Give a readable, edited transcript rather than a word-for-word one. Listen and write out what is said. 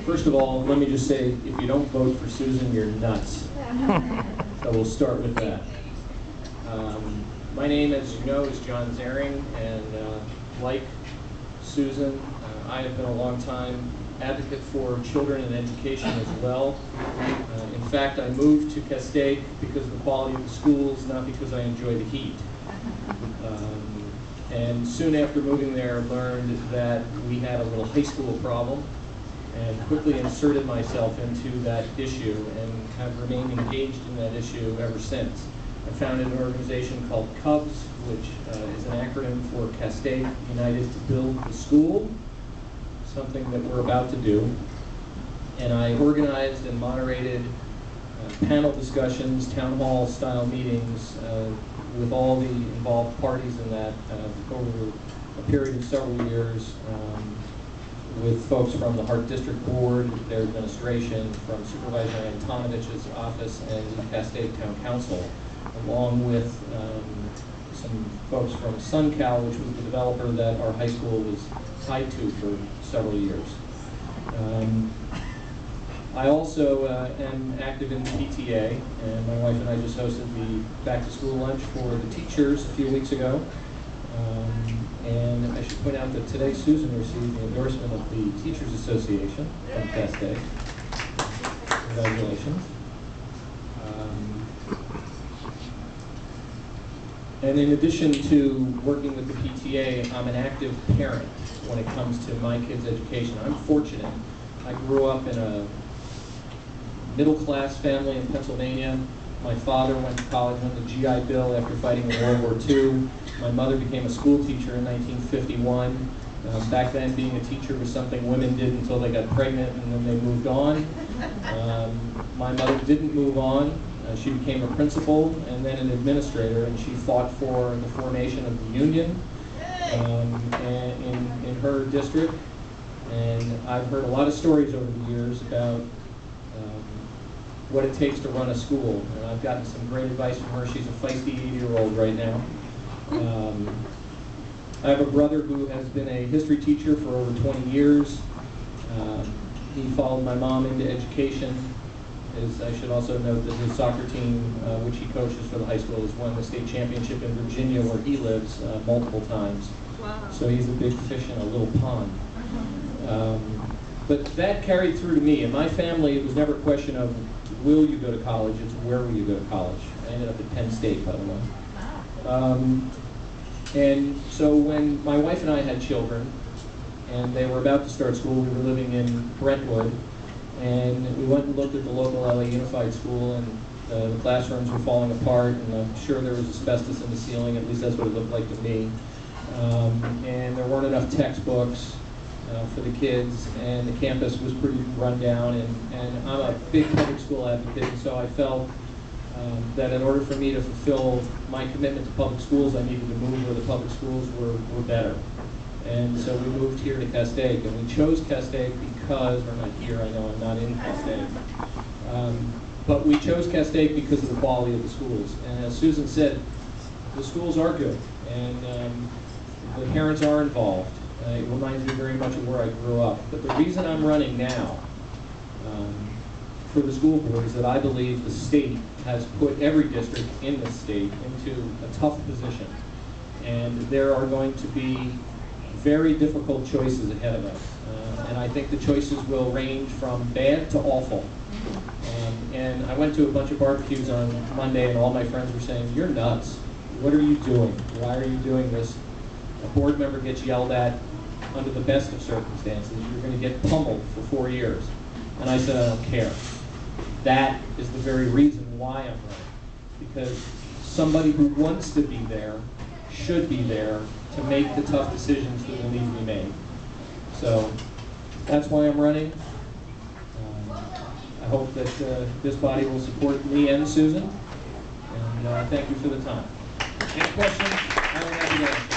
First of all, let me just say, if you don't vote for Susan, you're nuts. So we'll start with that. My name, as you know, is John Zaring, and like Susan, I have been a long-time advocate for children and education as well. In fact, I moved to Castaic because of the quality of the schools, not because I enjoy the heat. And soon after moving there, learned that we had a little high school problem, and quickly inserted myself into that issue and have remained engaged in that issue ever since. I founded an organization called CUBS, which is an acronym for Castaic United to Build the School, something that we're about to do. And I organized and moderated panel discussions, town hall style meetings with all the involved parties in that over a period of several years, with folks from the Hart District Board, their administration, from Supervisor Antonovich's office, and the Castaic Town Council, along with some folks from SunCal, which was the developer that our high school was tied to for several years. I also am active in the PTA, and my wife and I just hosted the back-to-school lunch for the teachers a few weeks ago. And I should point out that today Susan received the endorsement of the Teachers Association from Castaic. Congratulations. And in addition to working with the PTA, I'm an active parent when it comes to my kids' education. I'm fortunate. I grew up in a middle-class family in Pennsylvania. My father went to college on the GI Bill after fighting in World War II. My mother became a school teacher in 1951. Back then, being a teacher was something women did until they got pregnant, and then they moved on. My mother didn't move on. She became a principal and then an administrator, and she fought for the formation of the union in her district. And I've heard a lot of stories over the years about what it takes to run a school, and I've gotten some great advice from her. She's a feisty 80-year-old right now. I have a brother who has been a history teacher for over 20 years. He followed my mom into education. I should also note that his soccer team, which he coaches for the high school, has won the state championship in Virginia, where he lives, multiple times. Wow. So he's a big fish in a little pond. But that carried through to me. In my family, it was never a question of will you go to college, it's where will you go to college. I ended up at Penn State, by the way. And so when my wife and I had children, and they were about to start school, we were living in Brentwood, and we went and looked at the local LA Unified School, and the classrooms were falling apart, and I'm sure there was asbestos in the ceiling, at least that's what it looked like to me. And there weren't enough textbooks for the kids, and the campus was pretty run down, and I'm a big public school advocate, and so I felt that in order for me to fulfill my commitment to public schools, I needed to move where the public schools were better. And so we moved here to Castaic, and we chose Castaic because, we're not here, I know I'm not in Castaic, but we chose Castaic because of the quality of the schools. And as Susan said, the schools are good, and the parents are involved. It reminds me very much of where I grew up. But the reason I'm running now for the school board is that I believe the state has put every district in the state into a tough position. And there are going to be very difficult choices ahead of us. And I think the choices will range from bad to awful. And I went to a bunch of barbecues on Monday, and all my friends were saying, "You're nuts. What are you doing? Why are you doing this? A board member gets yelled at under the best of circumstances. You're going to get pummeled for 4 years." And I said, "I don't care." That is the very reason why I'm running. Because somebody who wants to be there should be there to make the tough decisions that will need to be made. So that's why I'm running. I hope that this body will support me and Susan. And thank you for the time. Any questions? I don't have to answer.